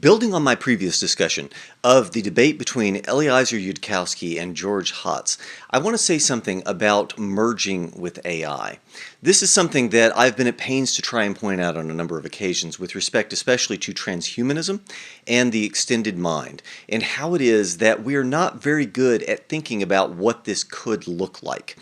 Building on my previous discussion of the debate between Eliezer Yudkowsky and George Hotz, I want to say something about merging with AI. This is something that I've been at pains to try and point out on a number of occasions with respect especially to transhumanism and the extended mind, and how it is that we're not very good at thinking about what this could look like.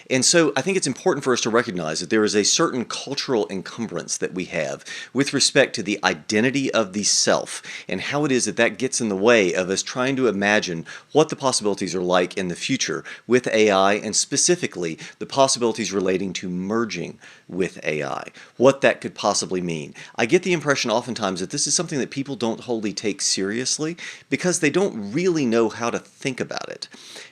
And so I think it's important for us to recognize that there is a certain cultural encumbrance that we have with respect to the identity of the self and how it is that that gets in the way of us trying to imagine what the possibilities are like in the future with AI, and specifically the possibilities relating to merging with AI, what that could possibly mean. I get the impression oftentimes that this is something that people don't wholly take seriously because they don't really know how to think about it.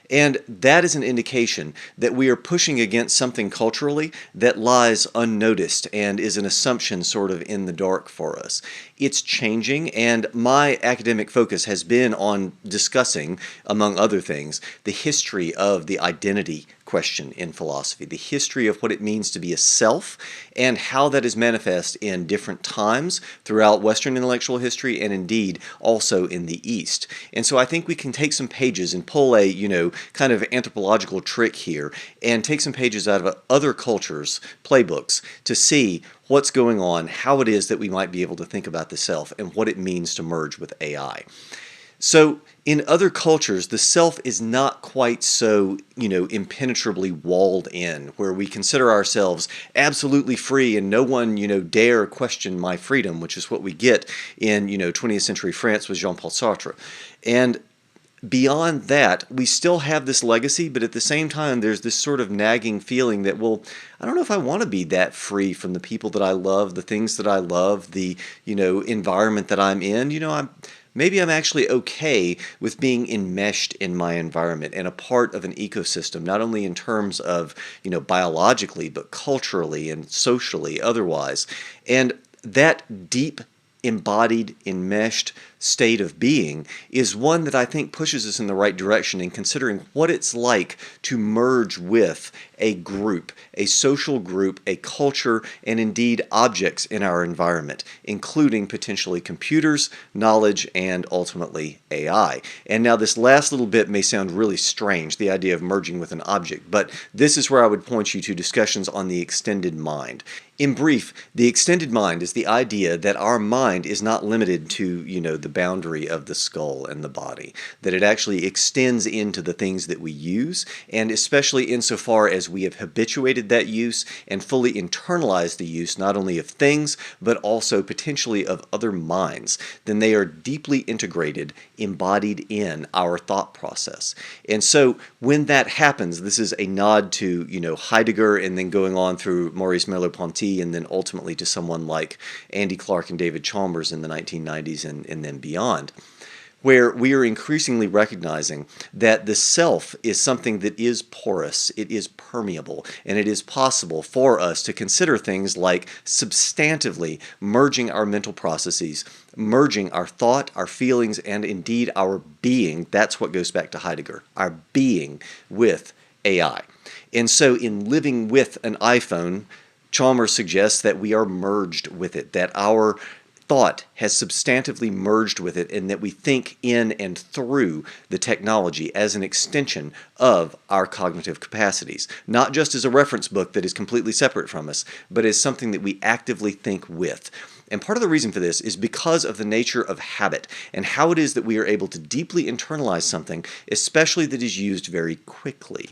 And that is an indication that we are pushing against something culturally that lies unnoticed and is an assumption sort of in the dark for us. It's changing, and my academic focus has been on discussing, among other things, the history of the identity question in philosophy, the history of what it means to be a self, and how that is manifest in different times throughout Western intellectual history and indeed also in the East. And so I think we can take some pages and pull a, kind of anthropological trick here and take some pages out of other cultures' playbooks to see what's going on, how it is that we might be able to think about the self, and what it means to merge with AI. So in other cultures, the self is not quite so, impenetrably walled in, where we consider ourselves absolutely free and no one, dare question my freedom, which is what we get in, 20th century France with Jean-Paul Sartre. And beyond that, we still have this legacy, but at the same time, there's this sort of nagging feeling that, well, I don't know if I want to be that free from the people that I love, the things that I love, the, environment that I'm in. Maybe I'm actually okay with being enmeshed in my environment and a part of an ecosystem, not only in terms of, biologically, but culturally and socially, otherwise. And that deep, embodied, enmeshed state of being is one that I think pushes us in the right direction in considering what it's like to merge with a group, a social group, a culture, and indeed objects in our environment, including potentially computers, knowledge, and ultimately AI. And now this last little bit may sound really strange, the idea of merging with an object, but this is where I would point you to discussions on the extended mind. In brief, the extended mind is the idea that our mind is not limited to, the boundary of the skull and the body, that it actually extends into the things that we use, and especially insofar as we have habituated that use and fully internalized the use not only of things, but also potentially of other minds, then they are deeply integrated, embodied in our thought process. And so when that happens, this is a nod to, Heidegger, and then going on through Maurice Merleau-Ponty, and then ultimately to someone like Andy Clark and David Chalmers in the 1990s and then beyond, where we are increasingly recognizing that the self is something that is porous, it is permeable, and it is possible for us to consider things like substantively merging our mental processes, merging our thought, our feelings, and indeed our being. That's what goes back to Heidegger, our being with AI. And so in living with an iPhone, Chalmers suggests that we are merged with it, that our thought has substantively merged with it, and that we think in and through the technology as an extension of our cognitive capacities, not just as a reference book that is completely separate from us, but as something that we actively think with. And part of the reason for this is because of the nature of habit and how it is that we are able to deeply internalize something, especially that is used very quickly.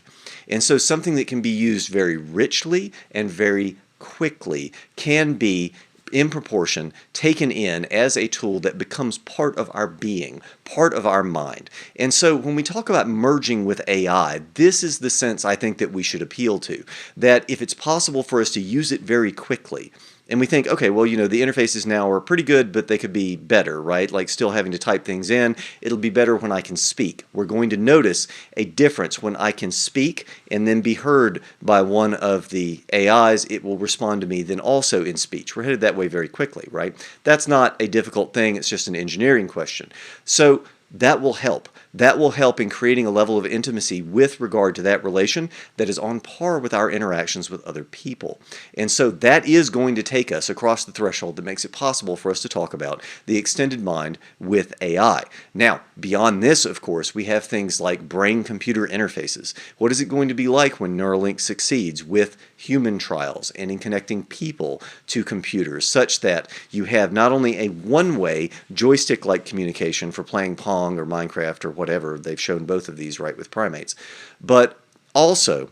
And so something that can be used very richly and very quickly can be, in proportion, taken in as a tool that becomes part of our being, part of our mind. And so when we talk about merging with AI, this is the sense I think that we should appeal to, that if it's possible for us to use it very quickly, and we think, okay, well, the interfaces now are pretty good, but they could be better, right? Like still having to type things in. It'll be better when I can speak. We're going to notice a difference when I can speak and then be heard by one of the AIs. It will respond to me then also in speech. We're headed that way very quickly, right? That's not a difficult thing. It's just an engineering question. So that will help. that will help in creating a level of intimacy with regard to that relation that is on par with our interactions with other people. And so that is going to take us across the threshold that makes it possible for us to talk about the extended mind with AI. Now, beyond this, of course, we have things like brain-computer interfaces. What is it going to be like when Neuralink succeeds with human trials and in connecting people to computers, such that you have not only a one-way joystick-like communication for playing Pong or Minecraft or whatever, they've shown both of these right with primates, but also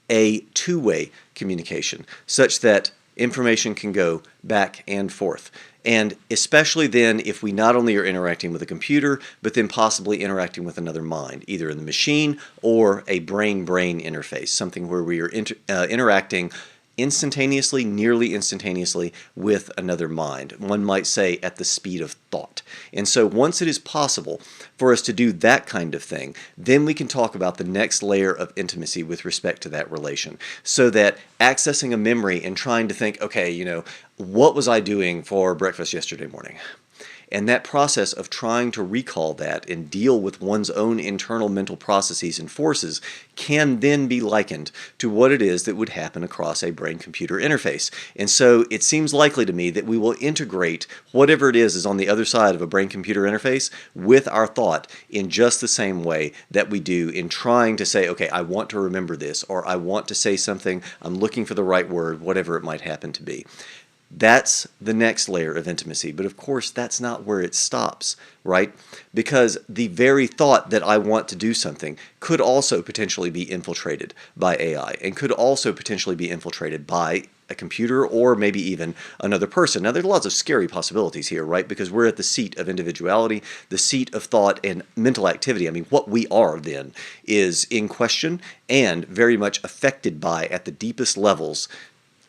a two-way communication, such that information can go back and forth. And especially then if we not only are interacting with a computer, but then possibly interacting with another mind, either in the machine or a brain-brain interface, something where we are interacting instantaneously, nearly instantaneously, with another mind. One might say at the speed of thought. And so once it is possible for us to do that kind of thing, then we can talk about the next layer of intimacy with respect to that relation. So that accessing a memory and trying to think, okay, what was I doing for breakfast yesterday morning? And that process of trying to recall that and deal with one's own internal mental processes and forces can then be likened to what it is that would happen across a brain-computer interface. And so it seems likely to me that we will integrate whatever it is on the other side of a brain-computer interface with our thought in just the same way that we do in trying to say, okay, I want to remember this, or I want to say something, I'm looking for the right word, whatever it might happen to be. That's the next layer of intimacy, but of course that's not where it stops, right? Because the very thought that I want to do something could also potentially be infiltrated by AI and could also potentially be infiltrated by a computer or maybe even another person. Now, there's lots of scary possibilities here, right? Because we're at the seat of individuality, the seat of thought and mental activity. I mean, what we are then is in question and very much affected by, at the deepest levels,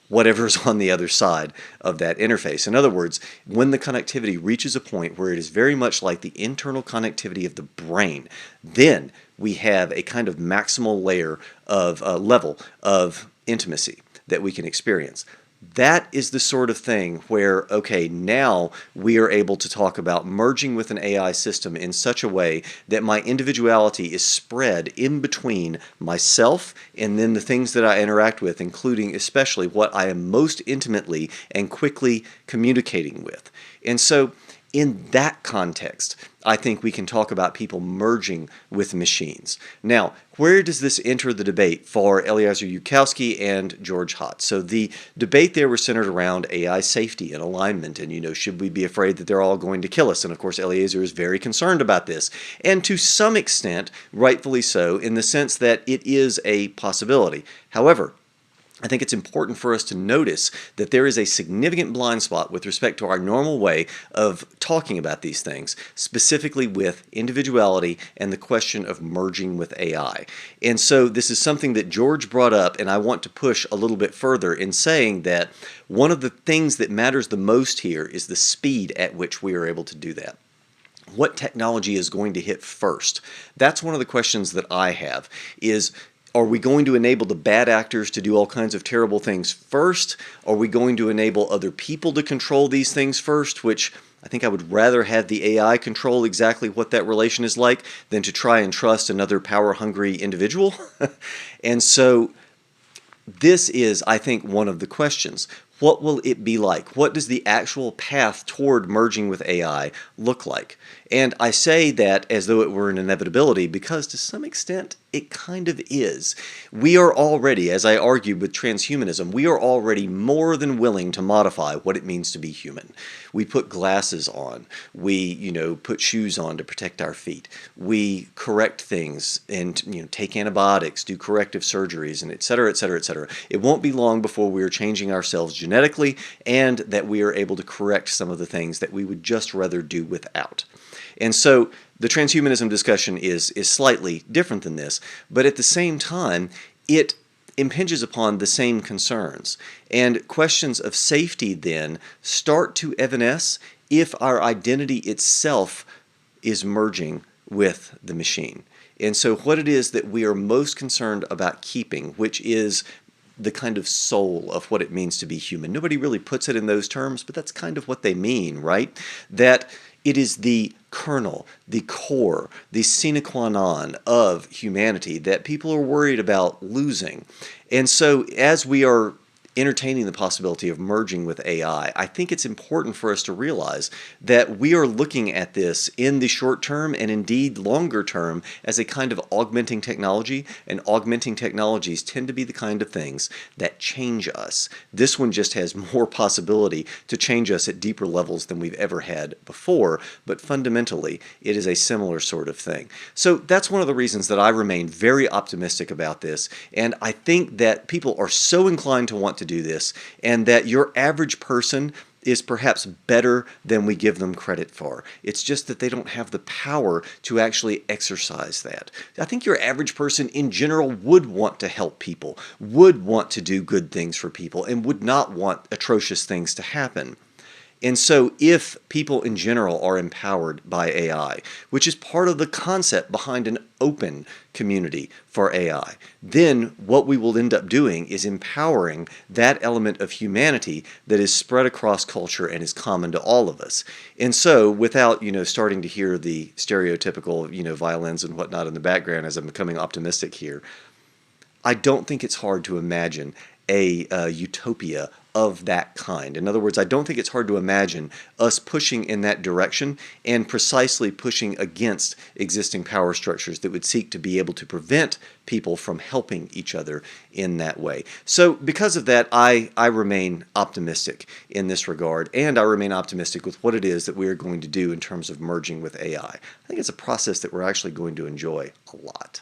whatever's on the other side of that interface. In other words, when the connectivity reaches a point where it is very much like the internal connectivity of the brain, then we have a kind of maximal layer of level of intimacy that we can experience. That is the sort of thing where, okay, now we are able to talk about merging with an AI system in such a way that my individuality is spread in between myself and then the things that I interact with, including especially what I am most intimately and quickly communicating with. And so in that context, I think we can talk about people merging with machines. Now, where does this enter the debate for Eliezer Yudkowsky and George Hotz? So the debate there was centered around AI safety and alignment, and should we be afraid that they're all going to kill us? And of course, Eliezer is very concerned about this, and to some extent, rightfully so, in the sense that it is a possibility. However, I think it's important for us to notice that there is a significant blind spot with respect to our normal way of talking about these things, specifically with individuality and the question of merging with AI. And so this is something that George brought up, and I want to push a little bit further in saying that one of the things that matters the most here is the speed at which we are able to do that. What technology is going to hit first? That's one of the questions that I have is, are we going to enable the bad actors to do all kinds of terrible things first? Are we going to enable other people to control these things first, which I think I would rather have the AI control exactly what that relation is like than to try and trust another power-hungry individual? And so this is, I think, one of the questions. What will it be like? What does the actual path toward merging with AI look like? And I say that as though it were an inevitability because to some extent it kind of is. We are already, as I argued with transhumanism, we are already more than willing to modify what it means to be human. We put glasses on. We, put shoes on to protect our feet. We correct things and, take antibiotics, do corrective surgeries, and et cetera, et cetera, et cetera. It won't be long before we are changing ourselves genetically and that we are able to correct some of the things that we would just rather do without. And so the transhumanism discussion is slightly different than this, but at the same time, it impinges upon the same concerns. And questions of safety then start to evanesce if our identity itself is merging with the machine. And so what it is that we are most concerned about keeping, which is the kind of soul of what it means to be human. Nobody really puts it in those terms, but that's kind of what they mean, right? That it is the kernel, the core, the sine qua non of humanity that people are worried about losing. And so as we are entertaining the possibility of merging with AI, I think it's important for us to realize that we are looking at this in the short term and indeed longer term as a kind of augmenting technology, and augmenting technologies tend to be the kind of things that change us. This one just has more possibility to change us at deeper levels than we've ever had before, but fundamentally it is a similar sort of thing. So that's one of the reasons that I remain very optimistic about this, and I think that people are so inclined to want to do this, and that your average person is perhaps better than we give them credit for. It's just that they don't have the power to actually exercise that. I think your average person in general would want to help people, would want to do good things for people, and would not want atrocious things to happen. And so if people in general are empowered by AI, which is part of the concept behind an open community for AI, then what we will end up doing is empowering that element of humanity that is spread across culture and is common to all of us. And so without, starting to hear the stereotypical, violins and whatnot in the background as I'm becoming optimistic here, I don't think it's hard to imagine a utopia of that kind. In other words, I don't think it's hard to imagine us pushing in that direction and precisely pushing against existing power structures that would seek to be able to prevent people from helping each other in that way. So because of that, I remain optimistic in this regard, and I remain optimistic with what it is that we are going to do in terms of merging with AI. I think it's a process that we're actually going to enjoy a lot.